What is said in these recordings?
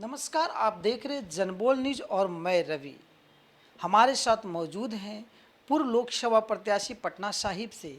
नमस्कार, आप देख रहे जनबोल न्यूज और मैं रवि। हमारे साथ मौजूद हैं पूर्व लोकसभा प्रत्याशी पटना साहिब से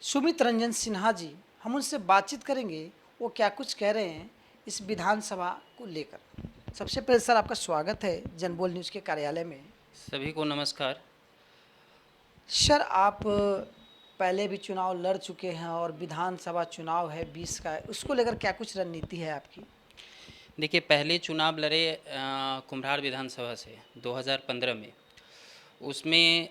सुमित रंजन सिन्हा जी। हम उनसे बातचीत करेंगे, वो क्या कुछ कह रहे हैं इस विधानसभा को लेकर। सबसे पहले सर, आपका स्वागत है जनबोल न्यूज़ के कार्यालय में। सभी को नमस्कार। सर, आप पहले भी चुनाव लड़ चुके हैं और विधानसभा चुनाव है 20 का, उसको लेकर क्या कुछ रणनीति है आपकी? देखिए, पहले चुनाव लड़े कुम्हरार विधानसभा से 2015 में। उसमें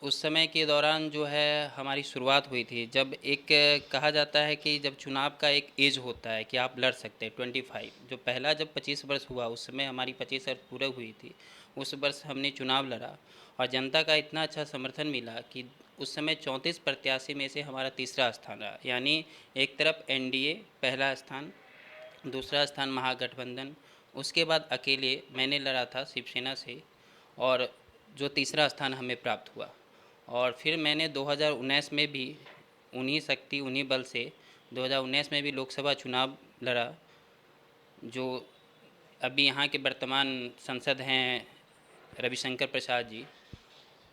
उस समय के दौरान जो है हमारी शुरुआत हुई थी, जब एक कहा जाता है कि जब चुनाव का एक एज होता है कि आप लड़ सकते हैं 25। जो पहला जब 25 वर्ष हुआ उस समय हमारी 25 वर्ष पूरे हुई थी। उस वर्ष हमने चुनाव लड़ा और जनता का इतना अच्छा समर्थन मिला कि उस समय 34 प्रत्याशी में से हमारा तीसरा स्थान रहा। यानी एक तरफ एनडीए पहला स्थान, दूसरा स्थान महागठबंधन, उसके बाद अकेले मैंने लड़ा था शिवसेना से, और जो तीसरा स्थान हमें प्राप्त हुआ। और फिर मैंने 2019 में भी उन्हीं शक्ति उन्हीं बल से 2019 में भी लोकसभा चुनाव लड़ा। जो अभी यहाँ के वर्तमान सांसद हैं रविशंकर प्रसाद जी,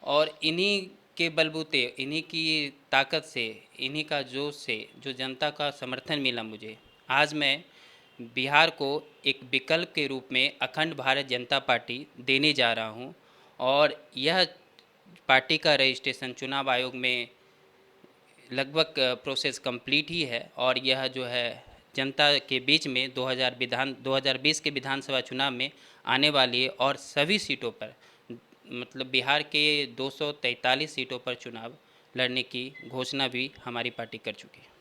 और इन्हीं के बलबूते, इन्हीं की ताकत से, इन्हीं का जोश से जो जनता का समर्थन मिला मुझे, आज मैं बिहार को एक विकल्प के रूप में अखंड भारत जनता पार्टी देने जा रहा हूं। और यह पार्टी का रजिस्ट्रेशन चुनाव आयोग में लगभग प्रोसेस कंप्लीट ही है, और यह जो है जनता के बीच में 2020 के विधानसभा चुनाव में आने वाली है, और सभी सीटों पर, मतलब बिहार के 243 सीटों पर चुनाव लड़ने की घोषणा भी हमारी पार्टी कर चुकी है।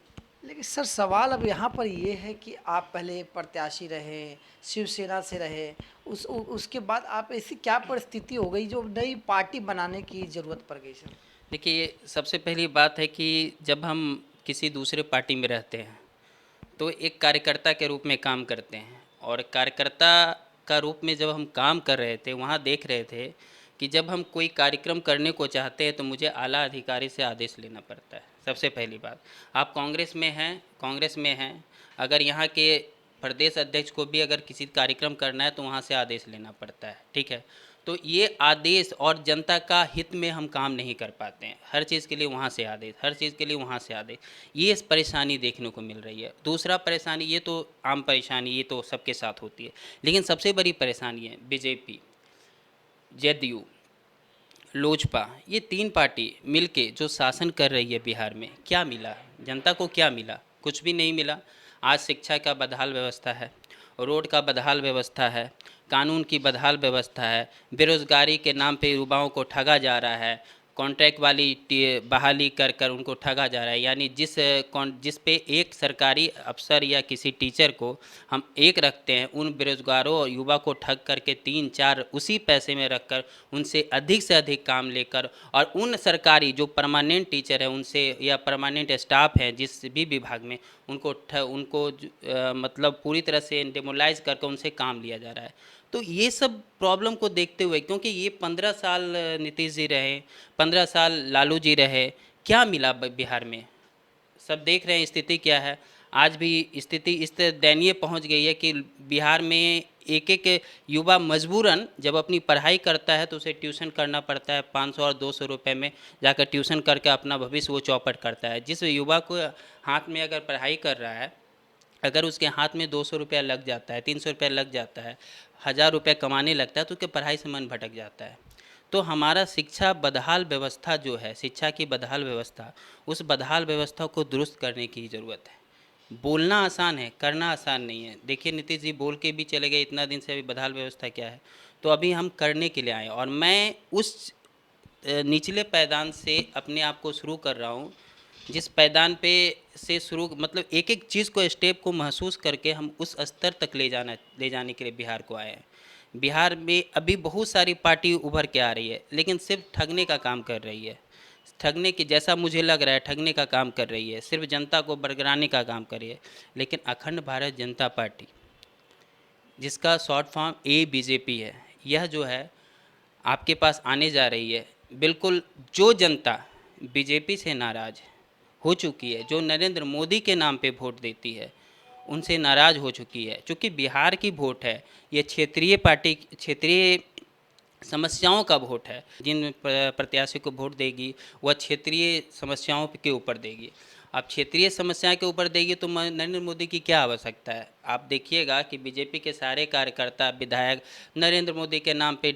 लेकिन सर, सवाल अब यहाँ पर ये है कि आप पहले प्रत्याशी रहे, शिवसेना से रहे, उसके बाद आप ऐसी क्या परिस्थिति हो गई जो नई पार्टी बनाने की ज़रूरत पड़ गई सर? देखिए, सबसे पहली बात है कि जब हम किसी दूसरे पार्टी में रहते हैं तो एक कार्यकर्ता के रूप में काम करते हैं, और कार्यकर्ता का रूप में जब हम काम कर रहे थे वहाँ देख रहे थे कि जब हम कोई कार्यक्रम करने को चाहते हैं तो मुझे आला अधिकारी से आदेश लेना पड़ता है। सबसे पहली बात, आप कांग्रेस में हैं, अगर यहाँ के प्रदेश अध्यक्ष को भी अगर किसी कार्यक्रम करना है तो वहाँ से आदेश लेना पड़ता है, ठीक है। तो ये आदेश और जनता का हित में हम काम नहीं कर पाते हैं, हर चीज़ के लिए वहाँ से आदेश, हर चीज़ के लिए वहाँ से आदेश। ये परेशानी देखने को मिल रही है। दूसरा परेशानी, ये तो आम परेशानी, ये तो सबके साथ होती है, लेकिन सबसे बड़ी परेशानी है बीजेपी, जेडीयू, लोजपा, ये तीन पार्टी मिलके जो शासन कर रही है बिहार में। क्या मिला जनता को? क्या मिला? कुछ भी नहीं मिला। आज शिक्षा का बदहाल व्यवस्था है, रोड का बदहाल व्यवस्था है, कानून की बदहाल व्यवस्था है, बेरोज़गारी के नाम पे युवाओं को ठगा जा रहा है, कॉन्ट्रैक्ट वाली बहाली कर कर उनको ठगा जा रहा है। यानी जिस पे एक सरकारी अफसर या किसी टीचर को हम एक रखते हैं, उन बेरोज़गारों और युवा को ठग करके 3-4 उसी पैसे में रखकर उनसे अधिक से अधिक काम लेकर, और उन सरकारी जो परमानेंट टीचर है उनसे, या परमानेंट स्टाफ है जिस भी विभाग में, उनको मतलब पूरी तरह से डेमोलाइज करके उनसे काम लिया जा रहा है। तो ये सब प्रॉब्लम को देखते हुए, क्योंकि ये 15 साल नीतीश जी रहे, 15 साल लालू जी रहे, क्या मिला बिहार में? सब देख रहे हैं स्थिति क्या है। आज भी स्थिति इस दयनीय पहुंच गई है कि बिहार में एक एक युवा मजबूरन जब अपनी पढ़ाई करता है तो उसे ट्यूशन करना पड़ता है, 500 और 200 रुपये में जाकर ट्यूशन करके अपना भविष्य वो चौपट करता है। जिस युवा को हाथ में अगर पढ़ाई कर रहा है, अगर उसके हाथ में 200 रुपया लग जाता है, 300 रुपया लग जाता है, 1000 रुपया कमाने लगता है, तो उसके पढ़ाई से मन भटक जाता है। तो हमारा शिक्षा बदहाल व्यवस्था जो है, शिक्षा की बदहाल व्यवस्था, उस बदहाल व्यवस्था को दुरुस्त करने की ज़रूरत है। बोलना आसान है, करना आसान नहीं है। देखिए, नीतीश जी बोल के भी चले गए इतना दिन से अभी बदहाल व्यवस्था क्या है, तो अभी हम करने के लिए आए, और मैं उस निचले पायदान से अपने आप को शुरू कर रहा हूँ, जिस पायदान पे से शुरू, मतलब एक एक चीज़ को, स्टेप को महसूस करके हम उस स्तर तक ले जाने के लिए बिहार को आए हैं। बिहार में अभी बहुत सारी पार्टी उभर के आ रही है, लेकिन सिर्फ ठगने का काम कर रही है। ठगने की, जैसा मुझे लग रहा है, ठगने का काम कर रही है, सिर्फ जनता को बरगराने का काम कर रही है। लेकिन अखंड भारत जनता पार्टी, जिसका शॉर्ट फॉर्म ABJP है, यह जो है आपके पास आने जा रही है। बिल्कुल, जो जनता बीजेपी से नाराज़ हो चुकी है, जो नरेंद्र मोदी के नाम पे वोट देती है, उनसे नाराज़ हो चुकी है। चूँकि बिहार की वोट है, ये क्षेत्रीय समस्याओं का वोट है। जिन प्रत्याशी को वोट देगी वह क्षेत्रीय समस्याओं के ऊपर देगी। अब क्षेत्रीय समस्या के ऊपर देगी तो नरेंद्र मोदी की क्या आवश्यकता है। आप देखिएगा कि बीजेपी के सारे कार्यकर्ता विधायक नरेंद्र मोदी के नाम पे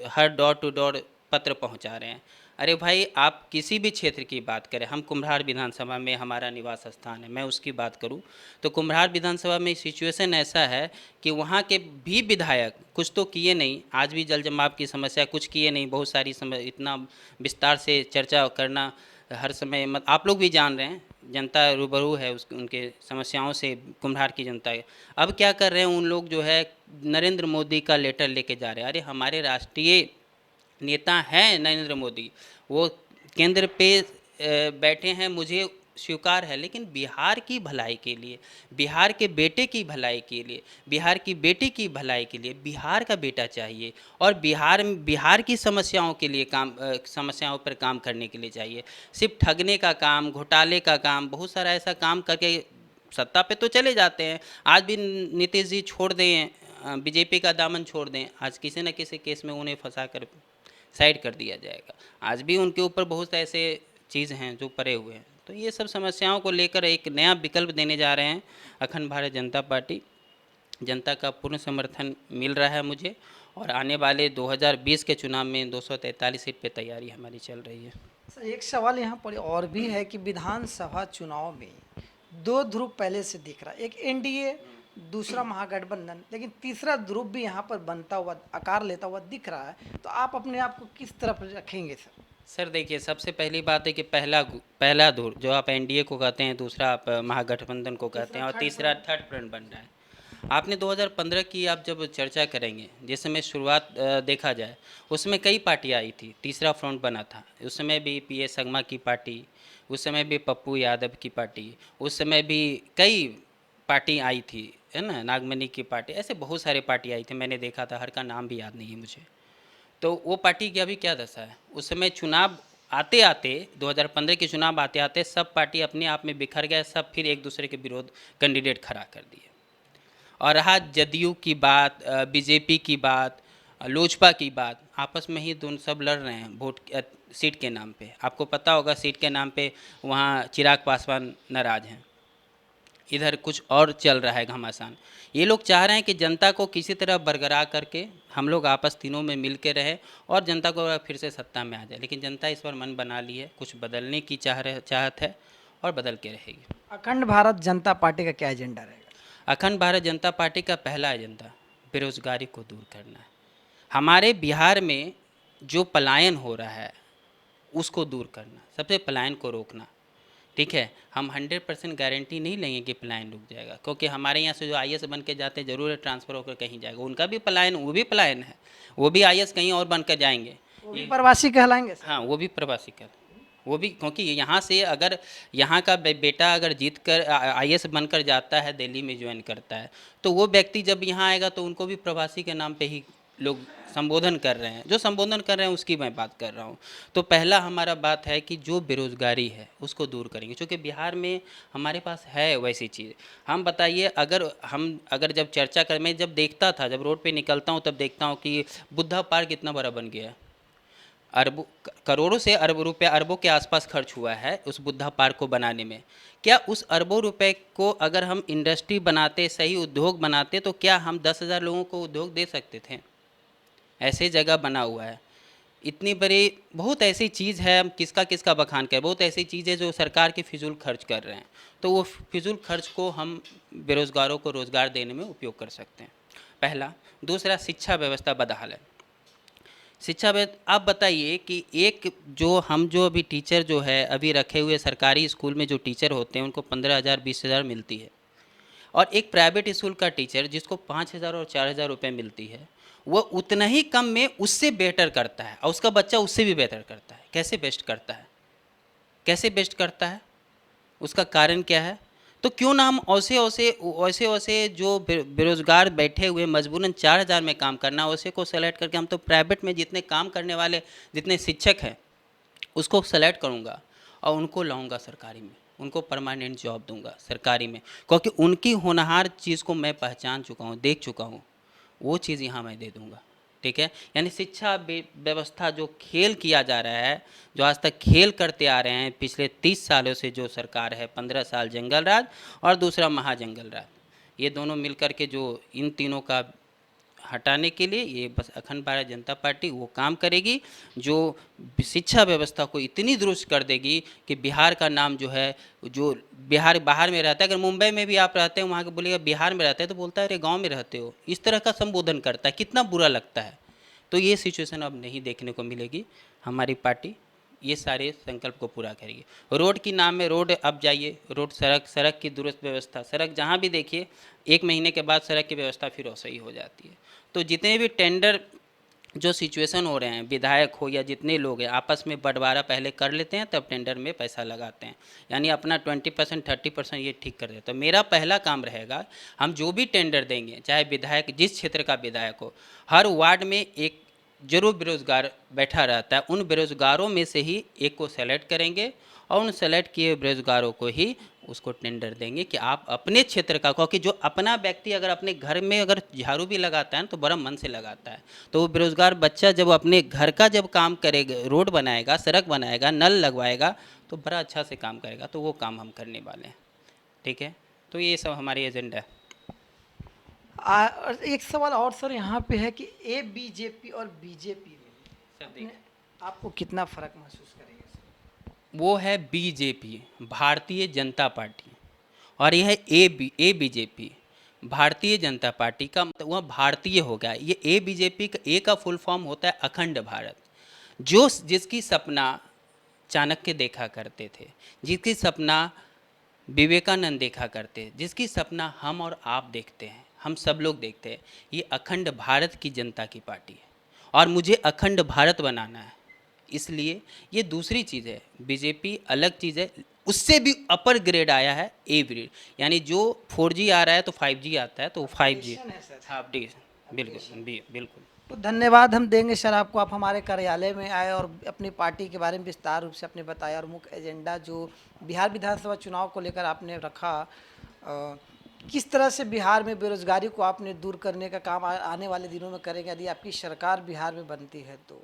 हर डोर टू डोर पत्र पहुंचा रहे हैं। अरे भाई, आप किसी भी क्षेत्र की बात करें, हम कुम्हरार विधानसभा में हमारा निवास स्थान है, मैं उसकी बात करूं तो कुम्हरार विधानसभा में सिचुएशन ऐसा है कि वहाँ के भी विधायक कुछ तो किए नहीं, आज भी जल जमाव की समस्या कुछ किए नहीं। बहुत सारी इतना विस्तार से चर्चा करना हर समय आप लोग भी जान रहे हैं, जनता रूबरू है उनके समस्याओं से, कुम्हरार की जनता। अब क्या कर रहे हैं उन लोग, जो है नरेंद्र मोदी का लेटर लेके जा रहे हैं। अरे हमारे राष्ट्रीय नेता हैं नरेंद्र मोदी, वो केंद्र पे बैठे हैं, मुझे स्वीकार है, लेकिन बिहार की भलाई के लिए, बिहार के बेटे की भलाई के लिए, बिहार की बेटी की भलाई के लिए बिहार का बेटा चाहिए और बिहार की समस्याओं के लिए समस्याओं पर काम करने के लिए चाहिए। सिर्फ ठगने का काम, घोटाले का काम, बहुत सारा ऐसा काम करके सत्ता पे तो चले जाते हैं। आज भी नीतीश जी छोड़ दें, बीजेपी का दामन छोड़ दें, आज किसी न किसी केस में उन्हें फंसा कर साइड कर दिया जाएगा। आज भी उनके ऊपर बहुत ऐसे चीज़ हैं जो पड़े हुए हैं। तो ये सब समस्याओं को लेकर एक नया विकल्प देने जा रहे हैं अखंड भारत जनता पार्टी। जनता का पूर्ण समर्थन मिल रहा है मुझे, और आने वाले 2020 के चुनाव में 243 सीट पे तैयारी हमारी चल रही है। सर, एक सवाल यहाँ पर और भी है कि विधानसभा चुनाव में दो ध्रुव पहले से दिख रहा है, एक एनडीए, दूसरा महागठबंधन, लेकिन तीसरा ध्रुव भी यहाँ पर बनता हुआ, आकार लेता हुआ दिख रहा है। तो आप अपने आप को किस तरफ रखेंगे सर? सर देखिए, सबसे पहली बात है कि पहला धुर जो आप एनडीए को कहते हैं, दूसरा आप महागठबंधन को कहते हैं, और तीसरा थर्ड फ्रंट बन रहा है। आपने 2015 की आप जब चर्चा करेंगे, जिस समय शुरुआत देखा जाए, उसमें कई पार्टियां आई थी, तीसरा फ्रंट बना था। उस समय भी पीए संगमा की पार्टी, उस समय भी पप्पू यादव की पार्टी, उस समय भी कई पार्टी आई थी, है ना, नागमणि की पार्टी, ऐसे बहुत सारे पार्टी आई थी, मैंने देखा था, हर का नाम भी याद नहीं है मुझे। तो वो पार्टी की अभी क्या दशा है? उस समय चुनाव आते आते 2015 के चुनाव आते आते सब पार्टी अपने आप में बिखर गए, सब फिर एक दूसरे के विरोध कैंडिडेट खड़ा कर दिए। और रहा जदयू की बात, बीजेपी की बात, लोजपा की बात, आपस में ही दोनों सब लड़ रहे हैं वोट सीट के नाम पे। आपको पता होगा सीट के नाम पे वहाँ चिराग पासवान नाराज हैं, इधर कुछ और चल रहा है घमासान। ये लोग चाह रहे हैं कि जनता को किसी तरह बरकरार करके हम लोग आपस तीनों में मिल के रहे और जनता को फिर से सत्ता में आ जाए। लेकिन जनता इस पर मन बना ली है, कुछ बदलने की चाहत है और बदल के रहेगी। अखंड भारत जनता पार्टी का क्या एजेंडा रहेगा? अखंड भारत जनता पार्टी का पहला एजेंडा बेरोजगारी को दूर करना है। हमारे बिहार में जो पलायन हो रहा है उसको दूर करना, सबसे पलायन को रोकना। ठीक है, हम 100% गारंटी नहीं लेंगे कि पलायन रुक जाएगा, क्योंकि हमारे यहाँ से जो आईएएस बन के जाते हैं जरूर ट्रांसफ़र होकर कहीं जाएगा, उनका भी पलायन, वो भी पलायन है, वो भी आईएएस कहीं और बनकर जाएंगे। वो भी प्रवासी कहलाएंगे सर? हाँ, वो भी प्रवासी कर, वो भी, क्योंकि यहाँ से अगर यहाँ का बेटा अगर जीत कर आईएएस बनकर जाता है, दिल्ली में ज्वाइन करता है, तो वो व्यक्ति जब यहाँ आएगा तो उनको भी प्रवासी के नाम पे ही लोग संबोधन कर रहे हैं। जो संबोधन कर रहे हैं उसकी मैं बात कर रहा हूँ। तो पहला हमारा बात है कि जो बेरोज़गारी है उसको दूर करेंगे, क्योंकि बिहार में हमारे पास है वैसी चीज़। हम बताइए, अगर जब चर्चा कर, मैं जब देखता था, जब रोड पे निकलता हूँ तब देखता हूँ कि बुद्धा पार्क कितना बड़ा बन गया है, अरबों करोड़ों से अरब रुपया, अरबों के आसपास खर्च हुआ है उस बुद्धा पार्क को बनाने में। क्या उस अरबों रुपए को अगर हम इंडस्ट्री बनाते, सही उद्योग बनाते, तो क्या हम 10,000 लोगों को उद्योग दे सकते थे? ऐसे जगह बना हुआ है, इतनी बड़ी बहुत ऐसी चीज़ है, हम किसका किसका बखान करें, बहुत ऐसी चीज़ है जो सरकार की फिजूल खर्च कर रहे हैं। तो वो फिजूल खर्च को हम बेरोज़गारों को रोज़गार देने में उपयोग कर सकते हैं, पहला। दूसरा, शिक्षा व्यवस्था बदहाल है। शिक्षा व्यवस्था, आप बताइए कि जो अभी टीचर जो है अभी रखे हुए सरकारी स्कूल में जो टीचर होते हैं उनको 15,000 20,000 मिलती है, और एक प्राइवेट स्कूल का टीचर जिसको 5,000 और 4,000 रुपये मिलती है, वो उतना ही कम में उससे बेटर करता है और उसका बच्चा उससे भी बेहतर करता है। कैसे बेस्ट करता है, कैसे बेस्ट करता है, उसका कारण क्या है? तो क्यों ना हम ऐसे जो बेरोजगार बैठे हुए मजबूरन 4,000 में काम करना, उसे को सेलेक्ट करके हम तो प्राइवेट में जितने काम करने वाले जितने शिक्षक हैं उसको सेलेक्ट करूँगा और उनको लाऊंगा सरकारी में। उनको परमानेंट जॉब दूंगा सरकारी में, क्योंकि उनकी होनहार चीज़ को मैं पहचान चुका हूँ, देख चुका हूँ, वो चीज़ यहाँ मैं दे दूंगा। ठीक है, यानी शिक्षा व्यवस्था जो खेल किया जा रहा है, जो आज तक खेल करते आ रहे हैं पिछले 30 सालों से, जो सरकार है, 15 साल जंगल राज और दूसरा महाजंगल राज, ये दोनों मिलकर के जो इन तीनों का हटाने के लिए ये बस अखंड भारत जनता पार्टी वो काम करेगी, जो शिक्षा व्यवस्था को इतनी दुरुस्त कर देगी कि बिहार का नाम जो है, जो बिहार बाहर में रहता है, अगर मुंबई में भी आप रहते हैं, वहाँ के बोलेगा बिहार में रहते हैं, तो बोलता है अरे गांव में रहते हो, इस तरह का संबोधन करता है, कितना बुरा लगता है। तो ये सिचुएशन अब नहीं देखने को मिलेगी। हमारी पार्टी ये सारे संकल्प को पूरा करेगी। रोड की नाम में रोड, अब जाइए रोड, सड़क की दुरुस्त व्यवस्था, सड़क जहाँ भी देखिए 1 महीने के बाद सड़क की व्यवस्था फिर वैसे ही हो जाती है। तो जितने भी टेंडर जो सिचुएशन हो रहे हैं, विधायक हो या जितने लोग हैं, आपस में बंटवारा पहले कर लेते हैं, तब टेंडर में पैसा लगाते हैं, यानी अपना 20% 30% ये ठीक कर देते हैं। तो मेरा पहला काम रहेगा, हम जो भी टेंडर देंगे, चाहे विधायक जिस क्षेत्र का विधायक हो, हर वार्ड में एक जरूर बेरोजगार बैठा रहता है, उन बेरोजगारों में से ही एक को सेलेक्ट करेंगे और उन सेलेक्ट किए बेरोजगारों को ही उसको टेंडर देंगे कि आप अपने क्षेत्र का, क्योंकि जो अपना व्यक्ति अगर अपने घर में अगर झाड़ू भी लगाता है ना, तो बड़ा मन से लगाता है। तो वो बेरोजगार बच्चा जब अपने घर का जब काम करेगा, रोड बनाएगा, सड़क बनाएगा, नल लगवाएगा, तो बड़ा अच्छा से काम करेगा। तो वो काम हम करने वाले हैं। ठीक है, तो ये सब हमारी एजेंडा है। और एक सवाल और सर यहाँ पे है कि ए बीजेपी और बीजेपी में आपको कितना फर्क महसूस करेंगे सर? वो है बीजेपी, भारतीय जनता पार्टी, और यह है ए बीजेपी, भारतीय जनता पार्टी का मतलब वह भारतीय हो गया। ये ए बीजेपी का ए का फुल फॉर्म होता है अखंड भारत, जो जिसकी सपना चाणक्य देखा करते थे, जिसकी सपना विवेकानंद देखा करते, जिसकी सपना हम और आप देखते हैं, हम सब लोग देखते हैं। ये अखंड भारत की जनता की पार्टी है और मुझे अखंड भारत बनाना है। इसलिए ये दूसरी चीज़ है, बीजेपी अलग चीज़ है, उससे भी अपर ग्रेड आया है ए ग्रेड, यानी जो 4G आ रहा है तो 5G आता है, तो 5G है सर। हाँ बिल्कुल बिल्कुल। तो धन्यवाद हम देंगे सर आपको, आप हमारे कार्यालय में आए और अपनी पार्टी के बारे में विस्तार रूप से आपने बताया, और मुख्य एजेंडा जो बिहार विधानसभा चुनाव को लेकर आपने रखा, किस तरह से बिहार में बेरोजगारी को आपने दूर करने का काम आने वाले दिनों में करेंगे यदि आपकी सरकार बिहार में बनती है तो।